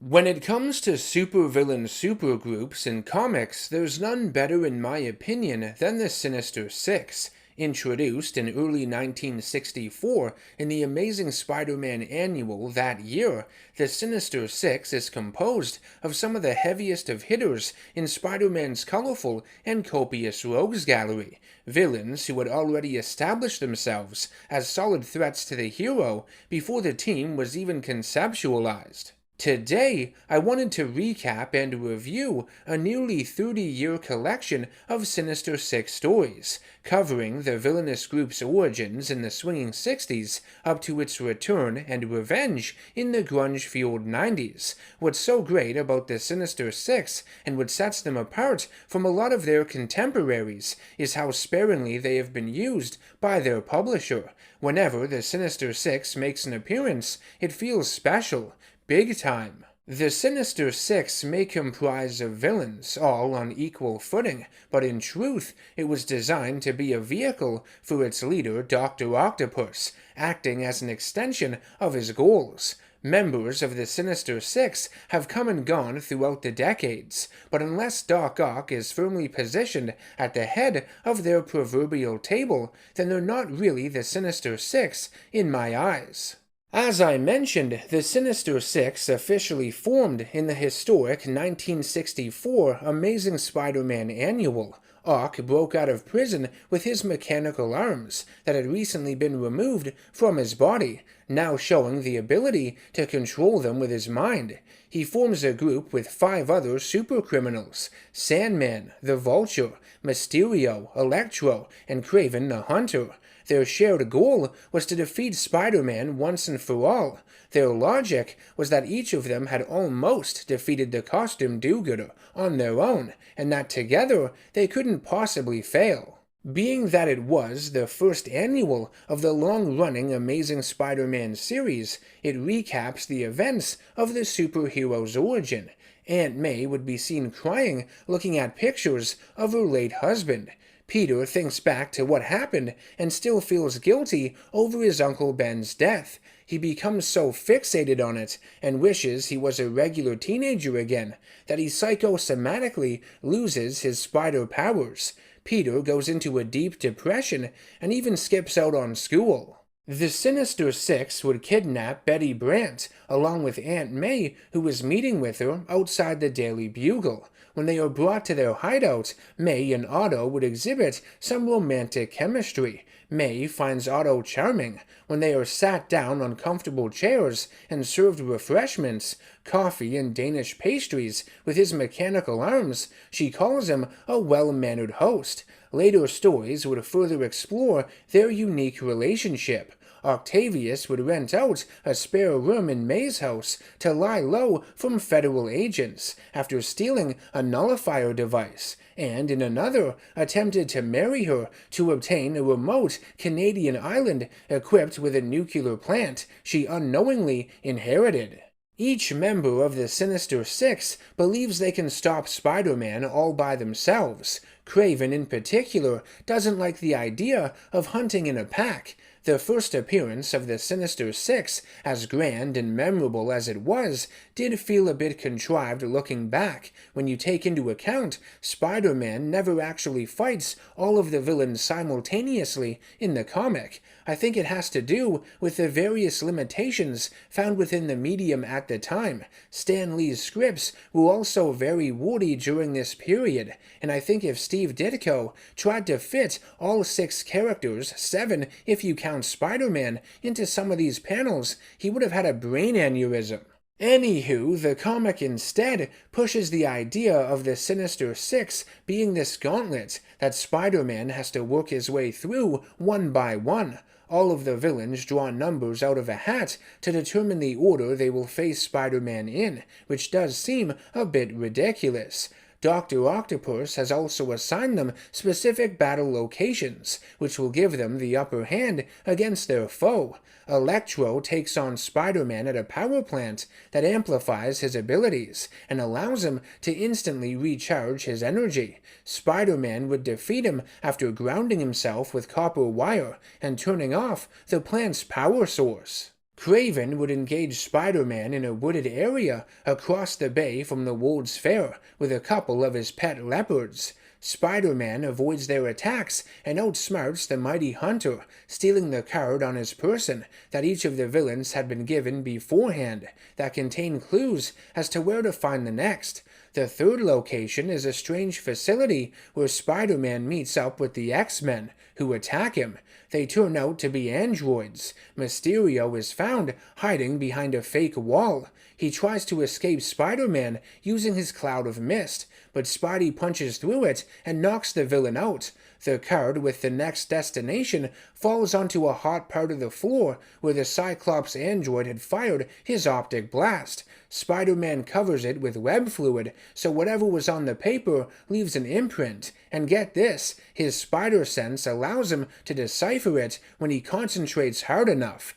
When it comes to supervillain supergroups in comics, there's none better in my opinion than the Sinister Six, introduced in early 1964 in the Amazing Spider-Man annual that year. The Sinister Six is composed of some of the heaviest of hitters in Spider-Man's colorful and copious rogues gallery, villains who had already established themselves as solid threats to the hero before the team was even conceptualized. Today, I wanted to recap and review a nearly 30-year collection of Sinister Six stories, covering the villainous group's origins in the swinging 60s up to its return and revenge in the grunge-fueled 90s. What's so great about the Sinister Six and what sets them apart from a lot of their contemporaries is how sparingly they have been used by their publisher. Whenever the Sinister Six makes an appearance, it feels special. Big time. The Sinister Six may comprise of villains, all on equal footing, but in truth, it was designed to be a vehicle for its leader, Dr. Octopus, acting as an extension of his goals. Members of the Sinister Six have come and gone throughout the decades, but unless Doc Ock is firmly positioned at the head of their proverbial table, then they're not really the Sinister Six in my eyes. As I mentioned, the Sinister Six officially formed in the historic 1964 Amazing Spider-Man annual. Ock broke out of prison with his mechanical arms that had recently been removed from his body, now showing the ability to control them with his mind. He forms a group with 5 other supercriminals: Sandman, the Vulture, Mysterio, Electro, and Kraven the Hunter. Their shared goal was to defeat Spider-Man once and for all. Their logic was that each of them had almost defeated the costume do-gooder on their own, and that together they couldn't possibly fail. Being that it was the first annual of the long-running Amazing Spider-Man series, it recaps the events of the superhero's origin. Aunt May would be seen crying looking at pictures of her late husband. Peter thinks back to what happened and still feels guilty over his Uncle Ben's death. He becomes so fixated on it and wishes he was a regular teenager again that he psychosomatically loses his spider powers. Peter goes into a deep depression and even skips out on school. The Sinister Six would kidnap Betty Brant, along with Aunt May, who was meeting with her outside the Daily Bugle. When they are brought to their hideout, May and Otto would exhibit some romantic chemistry. May finds Otto charming. When they are sat down on comfortable chairs and served refreshments, coffee and Danish pastries with his mechanical arms, she calls him a well-mannered host. Later stories would further explore their unique relationship. Octavius would rent out a spare room in May's house to lie low from federal agents after stealing a nullifier device, and in another attempted to marry her to obtain a remote Canadian island equipped with a nuclear plant she unknowingly inherited. Each member of the Sinister Six believes they can stop Spider-Man all by themselves. Kraven, in particular, doesn't like the idea of hunting in a pack. The first appearance of the Sinister Six, as grand and memorable as it was, did feel a bit contrived looking back, when you take into account Spider-Man never actually fights all of the villains simultaneously in the comic. I think it has to do with the various limitations found within the medium at the time. Stan Lee's scripts were also very woody during this period, and I think if Steve Ditko tried to fit all 6 characters, 7 if you count Spider-Man, into some of these panels, he would have had a brain aneurysm. Anywho, the comic instead pushes the idea of the Sinister Six being this gauntlet that Spider-Man has to work his way through one by one. All of the villains draw numbers out of a hat to determine the order they will face Spider-Man in, which does seem a bit ridiculous. Dr. Octopus has also assigned them specific battle locations, which will give them the upper hand against their foe. Electro takes on Spider-Man at a power plant that amplifies his abilities and allows him to instantly recharge his energy. Spider-Man would defeat him after grounding himself with copper wire and turning off the plant's power source. Craven would engage Spider-Man in a wooded area across the bay from the World's Fair with a couple of his pet leopards. Spider-Man avoids their attacks and outsmarts the mighty Hunter, stealing the card on his person that each of the villains had been given beforehand that contained clues as to where to find the next. The third location is a strange facility where Spider-Man meets up with the X-Men, who attack him. They turn out to be androids. Mysterio is found hiding behind a fake wall. He tries to escape Spider-Man using his cloud of mist, but Spidey punches through it and knocks the villain out. The card with the next destination falls onto a hot part of the floor where the Cyclops android had fired his optic blast. Spider-Man covers it with web fluid, so whatever was on the paper leaves an imprint. And get this, his spider sense allows him to decipher it when he concentrates hard enough.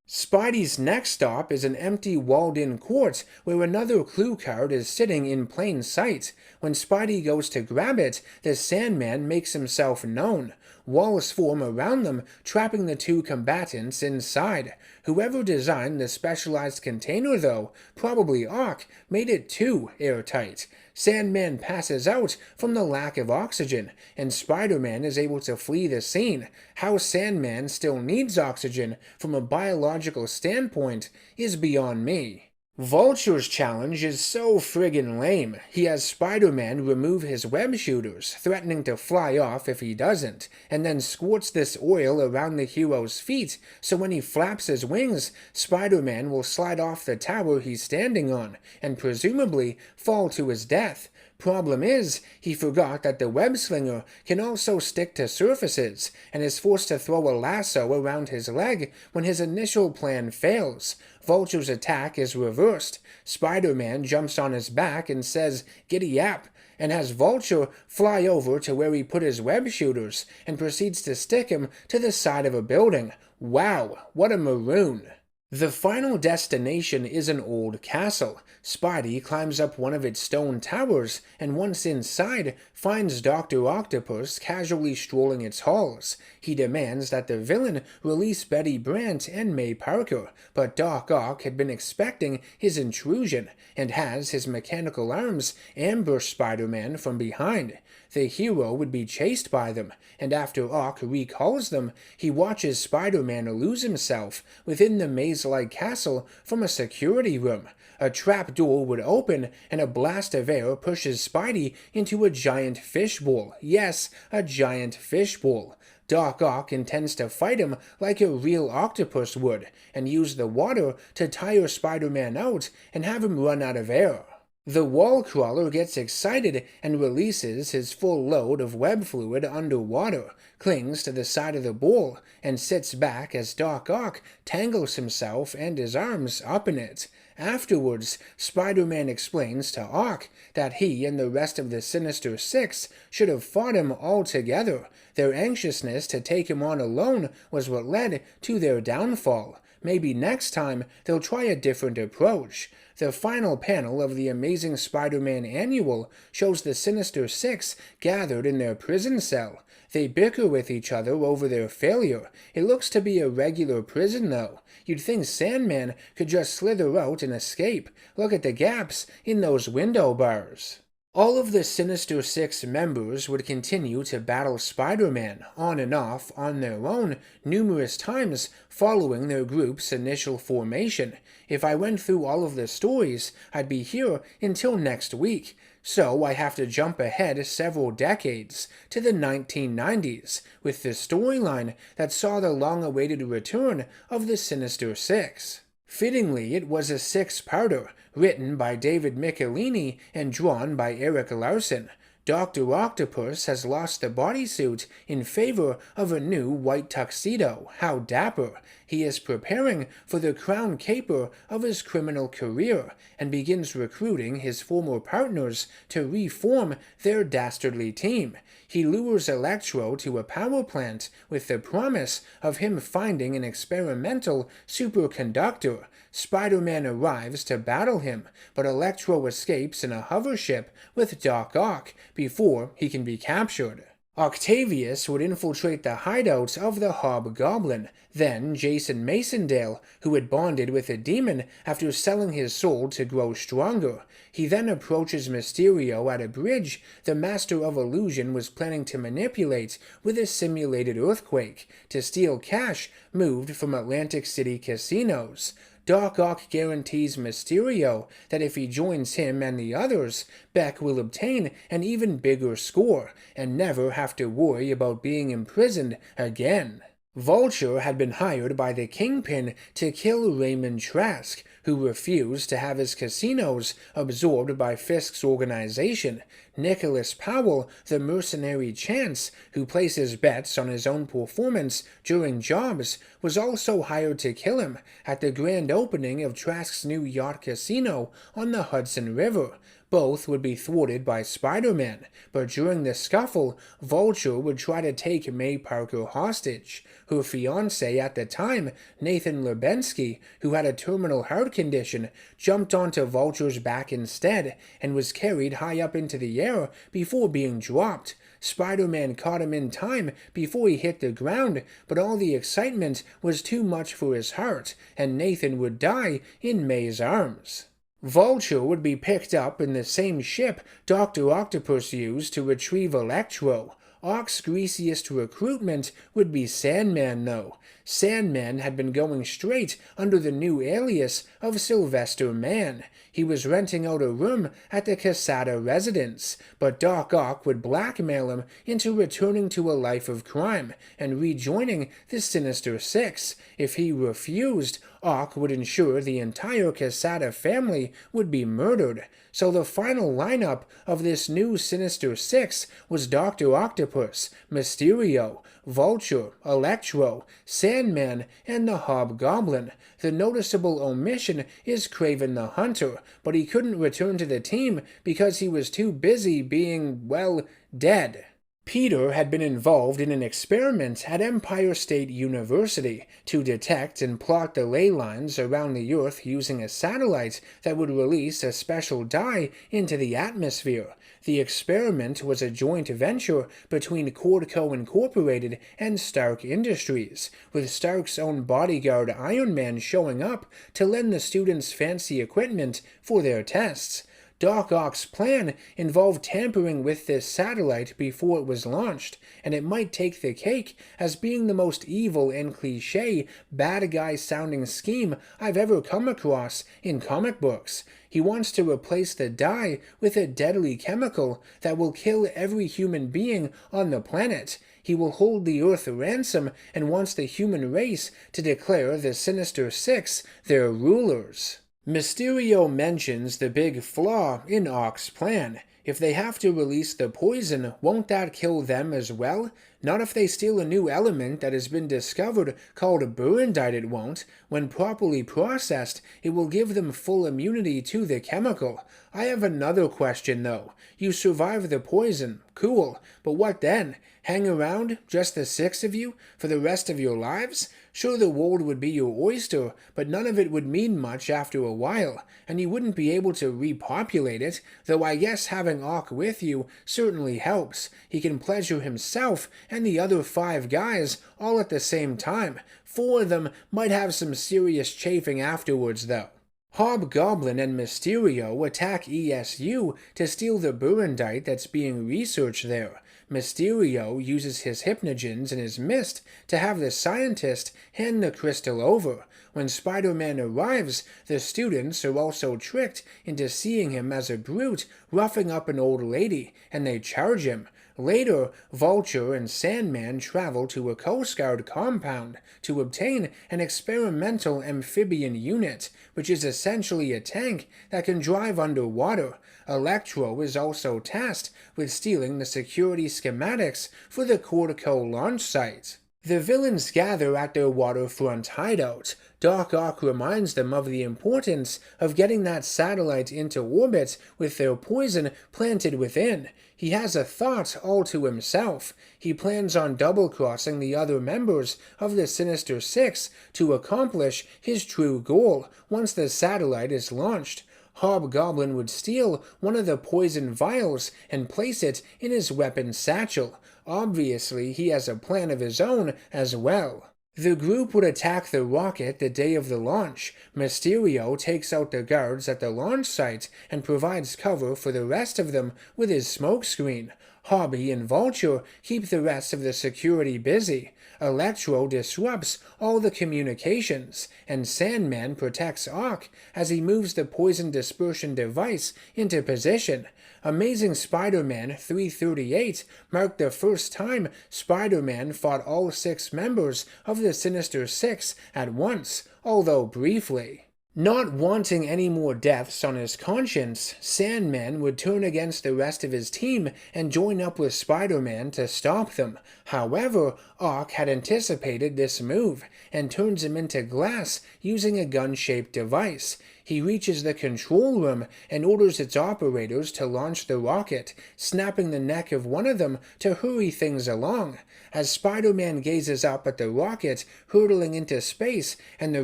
Spidey's next stop is an empty walled-in court where another clue card is sitting in plain sight. When Spidey goes to grab it, the Sandman makes himself known. Walls form around them, trapping the two combatants inside. Whoever designed the specialized container, though, probably Ock, made it too airtight. Sandman passes out from the lack of oxygen, and Spider-Man is able to flee the scene. How Sandman still needs oxygen from a biological standpoint is beyond me. Vulture's challenge is so friggin' lame. He has Spider-Man remove his web shooters, threatening to fly off if he doesn't, and then squirts this oil around the hero's feet, so when he flaps his wings, Spider-Man will slide off the tower he's standing on, and presumably fall to his death. Problem is, he forgot that the web slinger can also stick to surfaces, and is forced to throw a lasso around his leg when his initial plan fails. Vulture's attack is reversed. Spider-Man jumps on his back and says, "Giddy-yap," and has Vulture fly over to where he put his web shooters, and proceeds to stick him to the side of a building. Wow, what a maroon. The final destination is an old castle. Spidey climbs up one of its stone towers, and once inside, finds Dr. Octopus casually strolling its halls. He demands that the villain release Betty Brant and May Parker, but Doc Ock had been expecting his intrusion, and has his mechanical arms ambush Spider-Man from behind. The hero would be chased by them, and after Ock recalls them, he watches Spider-Man lose himself within the maze-like castle from a security room. A trap door would open, and a blast of air pushes Spidey into a giant fishbowl. Yes, a giant fishbowl. Doc Ock intends to fight him like a real octopus would, and use the water to tire Spider-Man out and have him run out of air. The wall crawler gets excited and releases his full load of web fluid underwater, clings to the side of the bowl, and sits back as Doc Ock tangles himself and his arms up in it. Afterwards, Spider-Man explains to Ock that he and the rest of the Sinister Six should have fought him all together. Their anxiousness to take him on alone was what led to their downfall. Maybe next time they'll try a different approach. The final panel of the Amazing Spider-Man Annual shows the Sinister Six gathered in their prison cell. They bicker with each other over their failure. It looks to be a regular prison, though. You'd think Sandman could just slither out and escape. Look at the gaps in those window bars. All of the Sinister Six members would continue to battle Spider-Man on and off on their own numerous times following their group's initial formation. If I went through all of the stories, I'd be here until next week. So I have to jump ahead several decades to the 1990s with the storyline that saw the long-awaited return of the Sinister Six. Fittingly, it was a six-parter, written by David Michelinie and drawn by Eric Larson. Dr. Octopus has lost the bodysuit in favor of a new white tuxedo. How dapper! He is preparing for the crown caper of his criminal career, and begins recruiting his former partners to reform their dastardly team. He lures Electro to a power plant with the promise of him finding an experimental superconductor. Spider-Man arrives to battle him, but Electro escapes in a hover ship with Doc Ock before he can be captured. Octavius would infiltrate the hideout of the Hobgoblin. Then Jason Masondale, who had bonded with a demon after selling his soul to grow stronger. He then approaches Mysterio at a bridge the Master of Illusion was planning to manipulate with a simulated earthquake to steal cash moved from Atlantic City casinos. Doc Ock guarantees Mysterio that if he joins him and the others, Beck will obtain an even bigger score and never have to worry about being imprisoned again. Vulture had been hired by the Kingpin to kill Raymond Trask, who refused to have his casinos absorbed by Fisk's organization. Nicholas Powell, the mercenary Chance, who places bets on his own performance during jobs, was also hired to kill him at the grand opening of Trask's new yacht casino on the Hudson River. Both would be thwarted by Spider-Man, but during the scuffle, Vulture would try to take May Parker hostage. Her fiancé at the time, Nathan Lubensky, who had a terminal heart condition, jumped onto Vulture's back instead and was carried high up into the air before being dropped. Spider-Man caught him in time before he hit the ground, but all the excitement was too much for his heart, and Nathan would die in May's arms. Vulture would be picked up in the same ship Dr. Octopus used to retrieve Electro. Ock's greasiest recruitment would be Sandman, though. Sandman had been going straight under the new alias of Sylvester Mann. He was renting out a room at the Casada residence, but Doc Ock would blackmail him into returning to a life of crime and rejoining the Sinister Six. If he refused, Ock would ensure the entire Casada family would be murdered. So the final lineup of this new Sinister Six was Dr. Octopus, Mysterio, Vulture, Electro, Sandman, and the Hobgoblin. The noticeable omission is Kraven the Hunter, but he couldn't return to the team because he was too busy being, well, dead. Peter had been involved in an experiment at Empire State University to detect and plot the ley lines around the Earth using a satellite that would release a special dye into the atmosphere. The experiment was a joint venture between Cordco Incorporated and Stark Industries, with Stark's own bodyguard Iron Man showing up to lend the students fancy equipment for their tests. Doc Ock's plan involved tampering with this satellite before it was launched, and it might take the cake as being the most evil and cliché, bad guy-sounding scheme I've ever come across in comic books. He wants to replace the dye with a deadly chemical that will kill every human being on the planet. He will hold the Earth ransom and wants the human race to declare the Sinister Six their rulers. Mysterio mentions the big flaw in Ock's plan. If they have to release the poison, won't that kill them as well? Not if they steal a new element that has been discovered called Burndite, it won't. When properly processed, it will give them full immunity to the chemical. I have another question though. You survive the poison, cool, but what then? Hang around, just the six of you, for the rest of your lives? Sure, the world would be your oyster, but none of it would mean much after a while, and you wouldn't be able to repopulate it, though I guess having Ock with you certainly helps. He can pleasure himself and the other 5 guys all at the same time. 4 of them might have some serious chafing afterwards, though. Hobgoblin and Mysterio attack ESU to steal the Burndite that's being researched there. Mysterio uses his hypnogens and his mist to have the scientist hand the crystal over. When Spider-Man arrives, the students are also tricked into seeing him as a brute roughing up an old lady, and they charge him. Later, Vulture and Sandman travel to a Coast Guard compound to obtain an experimental amphibian unit, which is essentially a tank that can drive underwater. Electro is also tasked with stealing the security schematics for the Cordco launch site. The villains gather at their waterfront hideout. Doc Ock reminds them of the importance of getting that satellite into orbit with their poison planted within. He has a thought all to himself. He plans on double-crossing the other members of the Sinister Six to accomplish his true goal once the satellite is launched. Hobgoblin would steal one of the poison vials and place it in his weapon satchel. Obviously, he has a plan of his own as well. The group would attack the rocket the day of the launch. Mysterio takes out the guards at the launch site and provides cover for the rest of them with his smokescreen. Hobby and Vulture keep the rest of the security busy. Electro disrupts all the communications, and Sandman protects Ock as he moves the poison dispersion device into position. Amazing Spider-Man 338 marked the first time Spider-Man fought all 6 members of the Sinister Six at once, although briefly. Not wanting any more deaths on his conscience, Sandman would turn against the rest of his team and join up with Spider-Man to stop them. However, Ock had anticipated this move and turns him into glass using a gun-shaped device. He reaches the control room and orders its operators to launch the rocket, snapping the neck of one of them to hurry things along. As Spider-Man gazes up at the rocket hurtling into space and the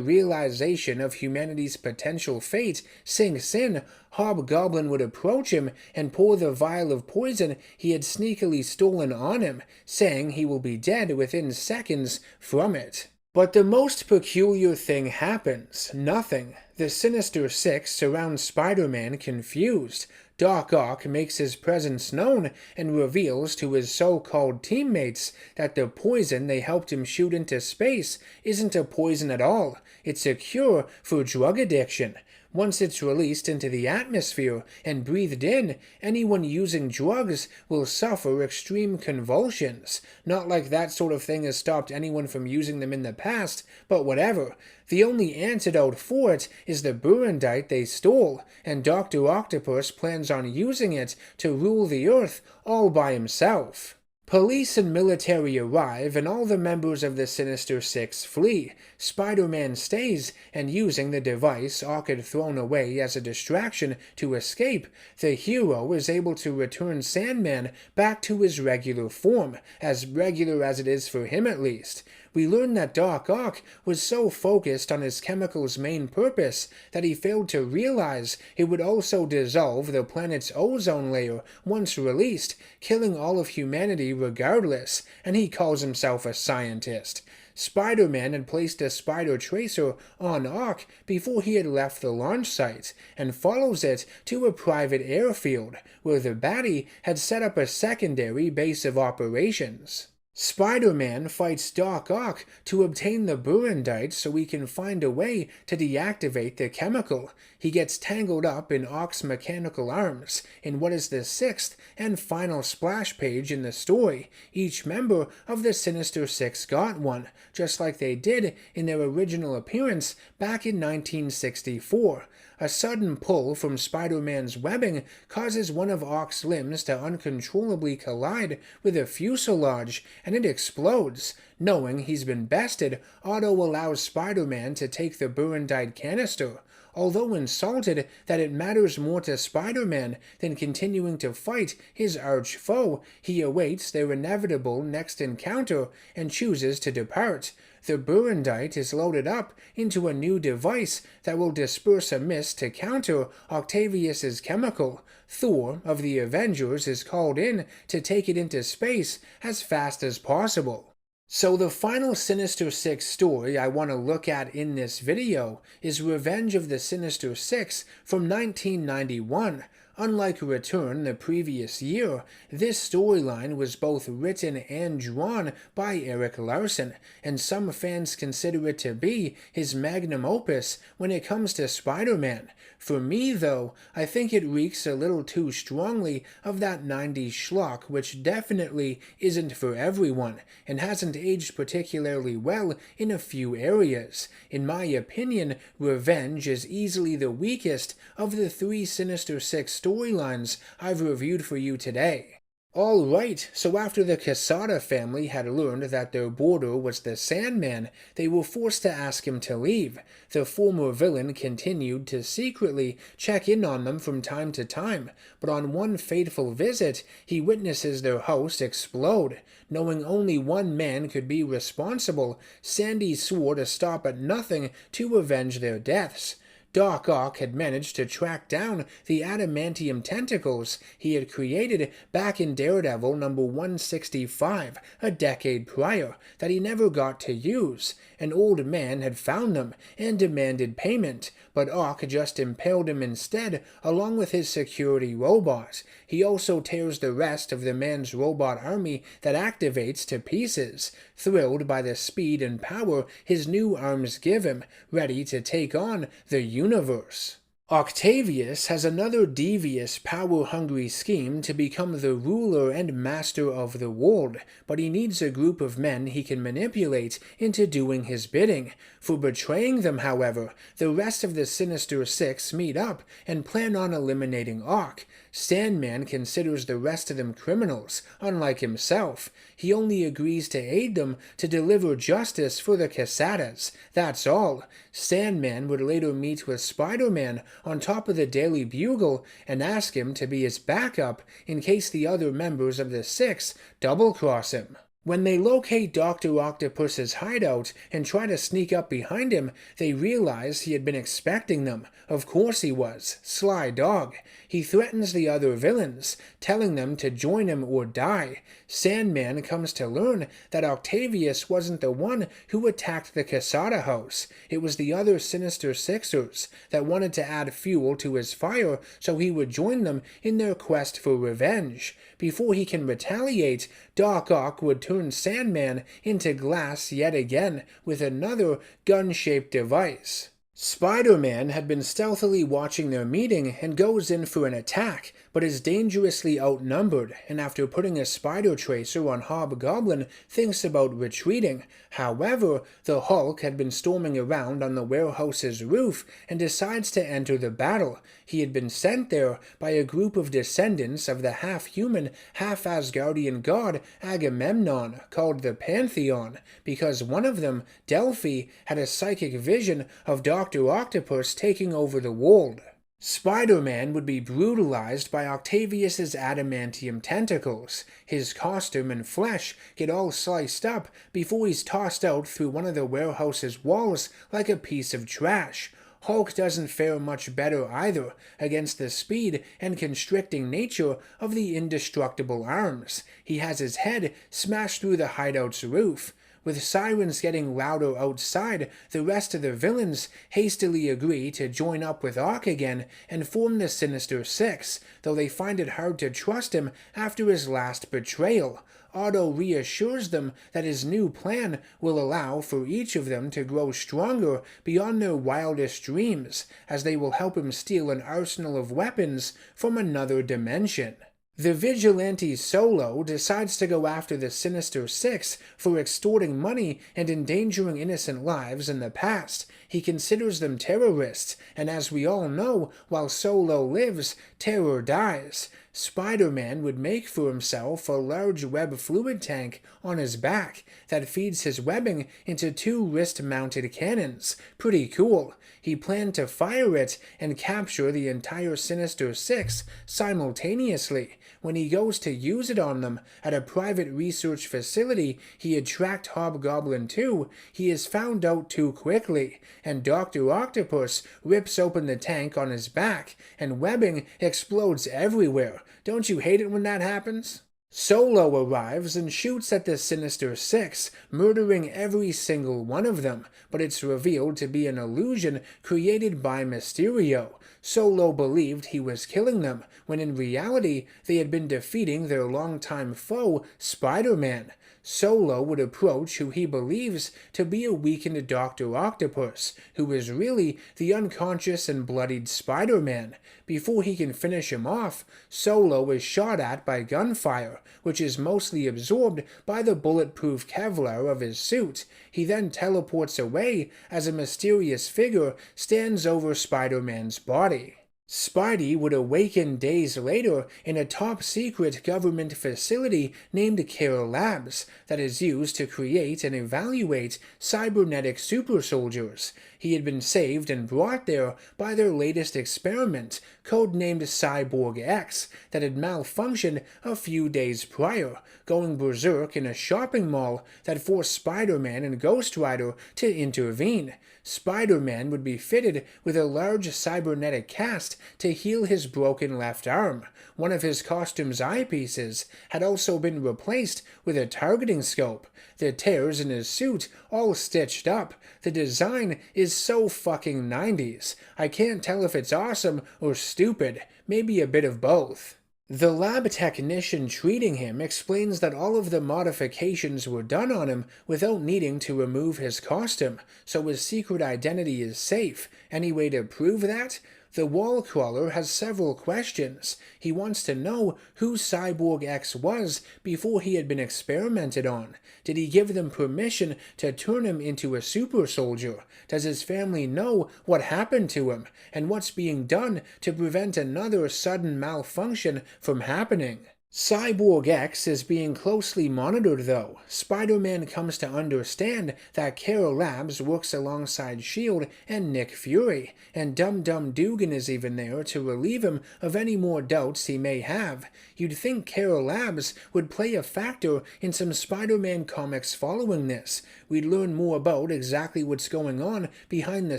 realization of humanity's potential fate sinks in, Hobgoblin would approach him and pour the vial of poison he had sneakily stolen on him, saying he will be dead within seconds from it. But the most peculiar thing happens. Nothing. The Sinister Six surround Spider-Man confused. Doc Ock makes his presence known and reveals to his so-called teammates that the poison they helped him shoot into space isn't a poison at all. It's a cure for drug addiction. Once it's released into the atmosphere and breathed in, anyone using drugs will suffer extreme convulsions. Not like that sort of thing has stopped anyone from using them in the past, but whatever. The only antidote for it is the Burundite they stole, and Dr. Octopus plans on using it to rule the Earth all by himself. Police and military arrive, and all the members of the Sinister Six flee. Spider-Man stays, and using the device Ock had thrown away as a distraction to escape, the hero is able to return Sandman back to his regular form, as regular as it is for him at least. We learn that Doc Ock was so focused on his chemical's main purpose that he failed to realize it would also dissolve the planet's ozone layer once released, killing all of humanity regardless, and he calls himself a scientist. Spider-Man had placed a spider tracer on Ock before he had left the launch site, and follows it to a private airfield, where the baddie had set up a secondary base of operations. Spider-Man fights Doc Ock to obtain the Burundite so he can find a way to deactivate the chemical. He gets tangled up in Ock's mechanical arms in what is the 6th and final splash page in the story. Each member of the Sinister Six got one, just like they did in their original appearance back in 1964. A sudden pull from Spider-Man's webbing causes one of Ock's limbs to uncontrollably collide with a fuselage, and it explodes. Knowing he's been bested, Otto allows Spider-Man to take the Burundite canister. Although insulted that it matters more to Spider-Man than continuing to fight his arch-foe, he awaits their inevitable next encounter and chooses to depart. The Burundite is loaded up into a new device that will disperse a mist to counter Octavius's chemical. Thor of the Avengers is called in to take it into space as fast as possible. So the final Sinister Six story I want to look at in this video is Revenge of the Sinister Six from 1991. Unlike Return the previous year, this storyline was both written and drawn by Erik Larsen, and some fans consider it to be his magnum opus when it comes to Spider-Man. For me, though, I think it reeks a little too strongly of that 90s schlock, which definitely isn't for everyone, and hasn't aged particularly well in a few areas. In my opinion, Revenge is easily the weakest of the 3 Sinister Six storylines I've reviewed for you today. Alright, so after the Quesada family had learned that their boarder was the Sandman, they were forced to ask him to leave. The former villain continued to secretly check in on them from time to time, but on one fateful visit, he witnesses their house explode. Knowing only one man could be responsible, Sandy swore to stop at nothing to avenge their deaths. Doc Ock had managed to track down the adamantium tentacles he had created back in Daredevil number 165 a decade prior that he never got to use. An old man had found them and demanded payment, but Ock just impaled him instead along with his security robot. He also tears the rest of the man's robot army that activates to pieces, thrilled by the speed and power his new arms give him, ready to take on the universe. Octavius has another devious, power-hungry scheme to become the ruler and master of the world, but he needs a group of men he can manipulate into doing his bidding. For betraying them, however, the rest of the Sinister Six meet up and plan on eliminating Ock. Sandman considers the rest of them criminals, unlike himself. He only agrees to aid them to deliver justice for the Casadas. That's all. Sandman would later meet with Spider-Man on top of the Daily Bugle and ask him to be his backup in case the other members of the Six double-cross him. When they locate Dr. Octopus's hideout and try to sneak up behind him, they realize he had been expecting them. Of course he was. Sly dog. He threatens the other villains, telling them to join him or die. Sandman comes to learn that Octavius wasn't the one who attacked the Casada house. It was the other Sinister Sixers that wanted to add fuel to his fire so he would join them in their quest for revenge. Before he can retaliate, Doc Ock would turn Sandman into glass yet again with another gun-shaped device. Spider-Man had been stealthily watching their meeting and goes in for an attack, but is dangerously outnumbered, and after putting a spider tracer on Hobgoblin, thinks about retreating. However, the Hulk had been storming around on the warehouse's roof and decides to enter the battle. He had been sent there by a group of descendants of the half-human, half-Asgardian god Agamemnon, called the Pantheon, because one of them, Delphi, had a psychic vision of Dr. Octopus taking over the world. Spider-Man would be brutalized by Octavius's adamantium tentacles. His costume and flesh get all sliced up before he's tossed out through one of the warehouse's walls like a piece of trash. Hulk doesn't fare much better either against the speed and constricting nature of the indestructible arms. He has his head smashed through the hideout's roof. With sirens getting louder outside, the rest of the villains hastily agree to join up with Ock again and form the Sinister Six, though they find it hard to trust him after his last betrayal. Otto reassures them that his new plan will allow for each of them to grow stronger beyond their wildest dreams, as they will help him steal an arsenal of weapons from another dimension. The vigilante Solo decides to go after the Sinister Six for extorting money and endangering innocent lives in the past. He considers them terrorists, and as we all know, while Solo lives, terror dies. Spider-Man would make for himself a large web fluid tank on his back that feeds his webbing into 2 wrist-mounted cannons. Pretty cool. He planned to fire it and capture the entire Sinister Six simultaneously. When he goes to use it on them at a private research facility he had tracked Hobgoblin to, he is found out too quickly, and Dr. Octopus rips open the tank on his back, and webbing explodes everywhere. Don't you hate it when that happens? Solo arrives and shoots at the Sinister Six, murdering every single one of them, but it's revealed to be an illusion created by Mysterio. Solo believed he was killing them, when in reality they had been defeating their longtime foe, Spider-Man. Solo would approach who he believes to be a weakened Dr. Octopus, who is really the unconscious and bloodied Spider-Man. Before he can finish him off, Solo is shot at by gunfire, which is mostly absorbed by the bulletproof Kevlar of his suit. He then teleports away as a mysterious figure stands over Spider-Man's body. Spidey would awaken days later in a top-secret government facility named Care Labs that is used to create and evaluate cybernetic super soldiers. He had been saved and brought there by their latest experiment, codenamed Cyborg X, that had malfunctioned a few days prior, going berserk in a shopping mall that forced Spider-Man and Ghost Rider to intervene. Spider-Man would be fitted with a large cybernetic cast to heal his broken left arm. One of his costume's eyepieces had also been replaced with a targeting scope. The tears in his suit all stitched up. The design is so fucking 90s. I can't tell if it's awesome or stupid, maybe a bit of both. The lab technician treating him explains that all of the modifications were done on him without needing to remove his costume, so his secret identity is safe. Any way to prove that? The wall crawler has several questions. He wants to know who Cyborg X was before he had been experimented on. Did he give them permission to turn him into a super soldier? Does his family know what happened to him? And what's being done to prevent another sudden malfunction from happening? Cyborg X is being closely monitored though. Spider-Man comes to understand that Care Labs works alongside S.H.I.E.L.D. and Nick Fury, and Dum Dum Dugan is even there to relieve him of any more doubts he may have. You'd think Care Labs would play a factor in some Spider-Man comics following this. We'd learn more about exactly what's going on behind the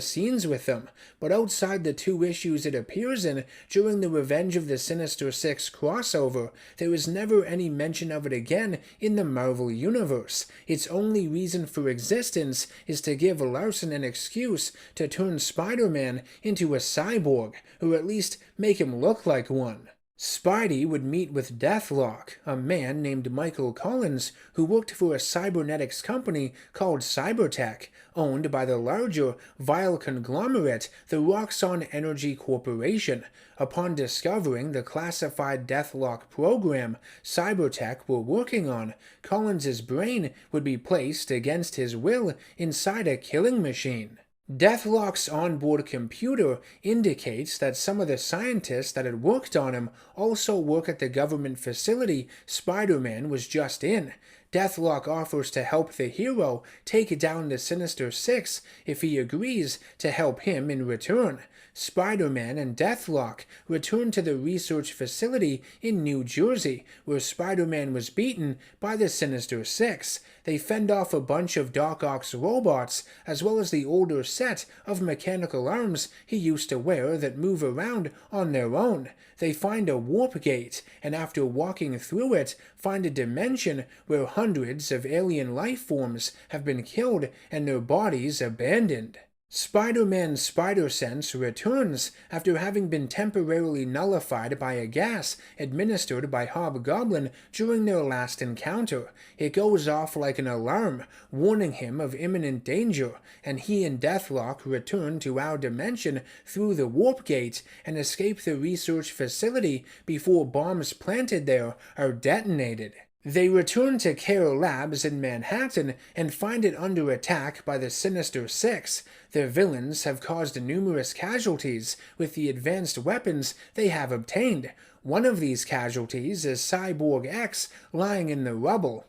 scenes with them, but outside the 2 issues it appears in during the Revenge of the Sinister Six crossover, there is never any mention of it again in the Marvel Universe. Its only reason for existence is to give Larson an excuse to turn Spider-Man into a cyborg, or at least make him look like one. Spidey would meet with Deathlock, a man named Michael Collins who worked for a cybernetics company called Cybertech, owned by the larger, vile conglomerate, the Roxxon Energy Corporation. Upon discovering the classified Deathlock program Cybertech were working on, Collins's brain would be placed against his will inside a killing machine. Deathlock's onboard computer indicates that some of the scientists that had worked on him also work at the government facility Spider-Man was just in. Deathlock offers to help the hero take down the Sinister Six if he agrees to help him in return. Spider-Man and Deathlock return to the research facility in New Jersey, where Spider-Man was beaten by the Sinister Six. They fend off a bunch of Doc Ock's robots, as well as the older set of mechanical arms he used to wear that move around on their own. They find a warp gate, and after walking through it, find a dimension where hundreds of alien life forms have been killed and their bodies abandoned. Spider-Man's spider sense returns after having been temporarily nullified by a gas administered by Hobgoblin during their last encounter. It goes off like an alarm, warning him of imminent danger, and he and Deathlock return to our dimension through the warp gate and escape the research facility before bombs planted there are detonated. They return to Care Labs in Manhattan and find it under attack by the Sinister Six. Their villains have caused numerous casualties with the advanced weapons they have obtained. One of these casualties is Cyborg X lying in the rubble.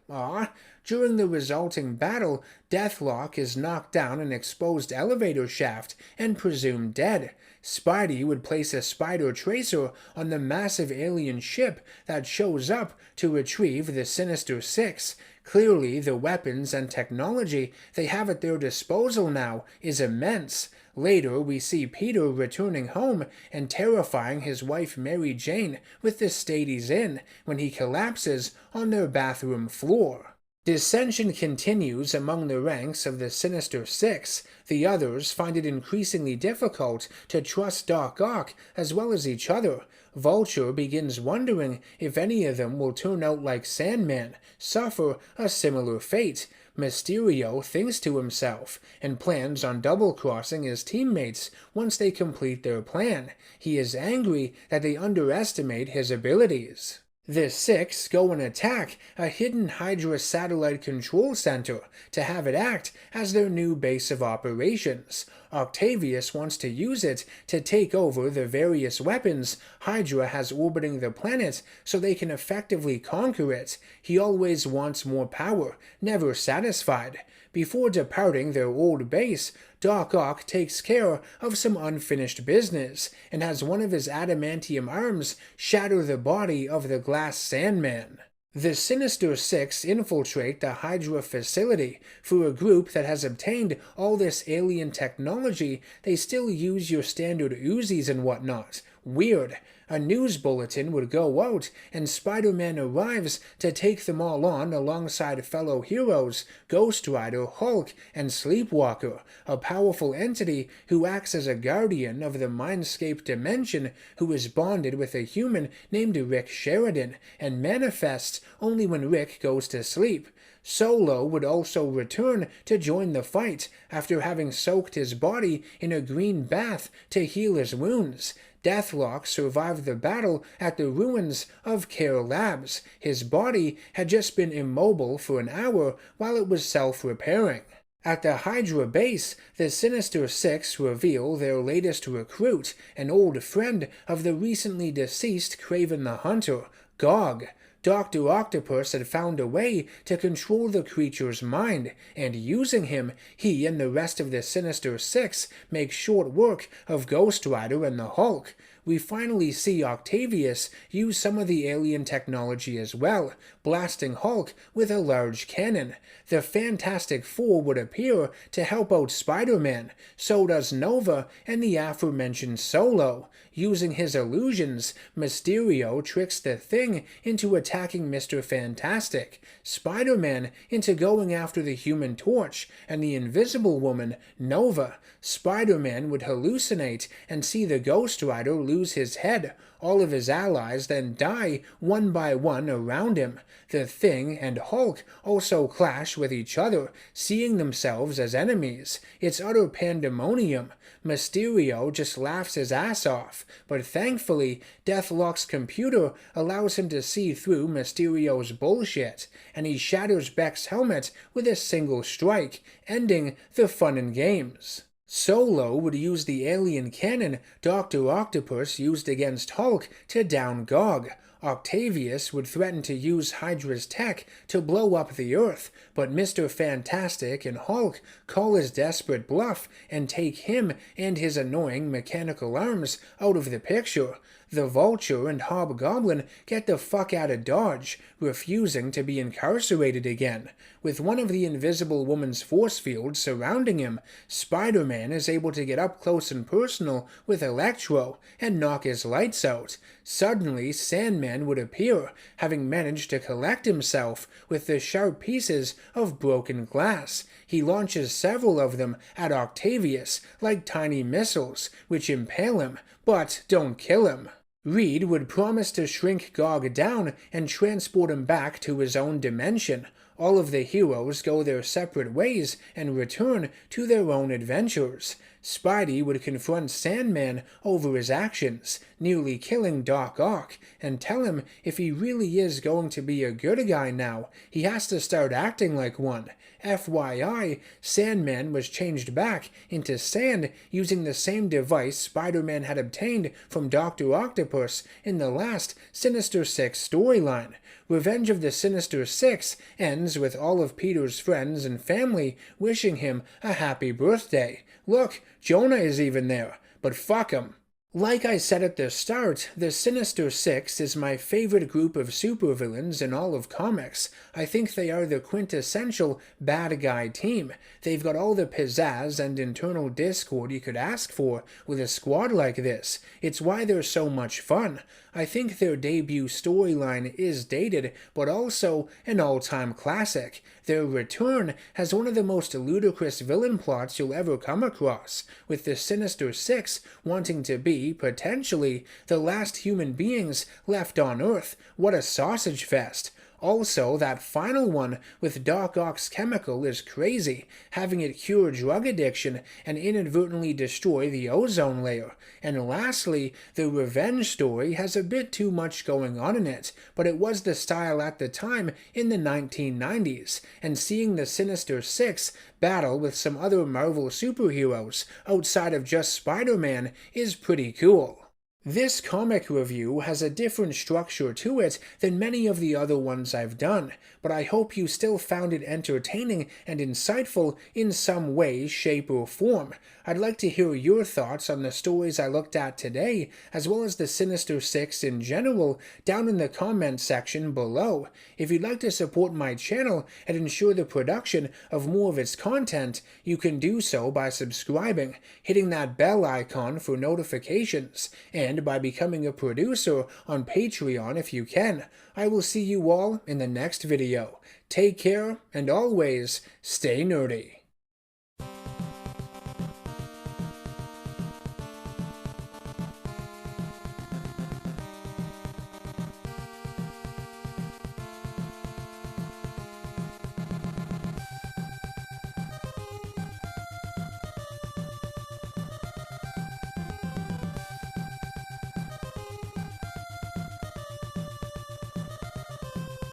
During the resulting battle, Deathlock is knocked down an exposed elevator shaft and presumed dead. Spidey would place a spider tracer on the massive alien ship that shows up to retrieve the Sinister Six. Clearly, the weapons and technology they have at their disposal now is immense. Later, we see Peter returning home and terrifying his wife Mary Jane with the state he's in when he collapses on their bathroom floor. Dissension continues among the ranks of the Sinister Six. The others find it increasingly difficult to trust Doc Ock as well as each other. Vulture begins wondering if any of them will turn out like Sandman, suffer a similar fate. Mysterio thinks to himself and plans on double-crossing his teammates once they complete their plan. He is angry that they underestimate his abilities. The Six go and attack a hidden Hydra satellite control center to have it act as their new base of operations. Octavius wants to use it to take over the various weapons Hydra has orbiting the planet so they can effectively conquer it. He always wants more power, never satisfied. Before departing their old base, Doc Ock takes care of some unfinished business and has one of his adamantium arms shatter the body of the Glass Sandman. The Sinister Six infiltrate the Hydra facility. For a group that has obtained all this alien technology, they still use your standard Uzis and whatnot. Weird. A news bulletin would go out, and Spider-Man arrives to take them all on alongside fellow heroes Ghost Rider, Hulk, and Sleepwalker, a powerful entity who acts as a guardian of the Mindscape dimension who is bonded with a human named Rick Sheridan, and manifests only when Rick goes to sleep. Solo would also return to join the fight after having soaked his body in a green bath to heal his wounds. Deathlock survived the battle at the ruins of Care Labs. His body had just been immobile for an hour while it was self-repairing. At the Hydra base, the Sinister Six reveal their latest recruit, an old friend of the recently deceased Kraven the Hunter, Gog. Dr. Octopus had found a way to control the creature's mind, and using him, he and the rest of the Sinister Six make short work of Ghost Rider and the Hulk. We finally see Octavius use some of the alien technology as well, blasting Hulk with a large cannon. The Fantastic Four would appear to help out Spider-Man, so does Nova and the aforementioned Solo. Using his illusions, Mysterio tricks the Thing into attacking Mr. Fantastic, Spider-Man into going after the Human Torch, and the Invisible Woman, Nova. Spider-Man would hallucinate and see the Ghost Rider lose his head. All of his allies then die one by one around him. The Thing and Hulk also clash with each other, seeing themselves as enemies. It's utter pandemonium. Mysterio just laughs his ass off, but thankfully, Deathlock's computer allows him to see through Mysterio's bullshit, and he shatters Beck's helmet with a single strike, ending the fun and games. Solo would use the alien cannon Dr. Octopus used against Hulk to down Gog. Octavius would threaten to use Hydra's tech to blow up the Earth, but Mr. Fantastic and Hulk call his desperate bluff and take him and his annoying mechanical arms out of the picture. The Vulture and Hobgoblin get the fuck out of Dodge, refusing to be incarcerated again. With one of the Invisible Woman's force fields surrounding him, Spider-Man is able to get up close and personal with Electro and knock his lights out. Suddenly, Sandman would appear, having managed to collect himself with the sharp pieces of broken glass. He launches several of them at Octavius like tiny missiles, which impale him, but don't kill him. Reed would promise to shrink Gog down and transport him back to his own dimension. All of the heroes go their separate ways and return to their own adventures. Spidey would confront Sandman over his actions, nearly killing Doc Ock, and tell him if he really is going to be a good guy now, he has to start acting like one. FYI, Sandman was changed back into sand using the same device Spider-Man had obtained from Dr. Octopus in the last Sinister Six storyline. Revenge of the Sinister Six ends with all of Peter's friends and family wishing him a happy birthday. Look, Jonah is even there, but fuck him. Like I said at the start, the Sinister Six is my favorite group of supervillains in all of comics. I think they are the quintessential bad guy team. They've got all the pizzazz and internal discord you could ask for with a squad like this. It's why they're so much fun. I think their debut storyline is dated, but also an all-time classic. Their return has one of the most ludicrous villain plots you'll ever come across, with the Sinister Six wanting to be, potentially, the last human beings left on Earth. What a sausage fest! Also, that final one with Doc Ock's chemical is crazy, having it cure drug addiction and inadvertently destroy the ozone layer. And lastly, the revenge story has a bit too much going on in it, but it was the style at the time in the 1990s, and seeing the Sinister Six battle with some other Marvel superheroes outside of just Spider-Man is pretty cool. This comic review has a different structure to it than many of the other ones I've done, but I hope you still found it entertaining and insightful in some way, shape, or form. I'd like to hear your thoughts on the stories I looked at today, as well as the Sinister Six in general, down in the comment section below. If you'd like to support my channel and ensure the production of more of its content, you can do so by subscribing, hitting that bell icon for notifications, and by becoming a producer on Patreon if you can. I will see you all in the next video. Take care, and always stay nerdy.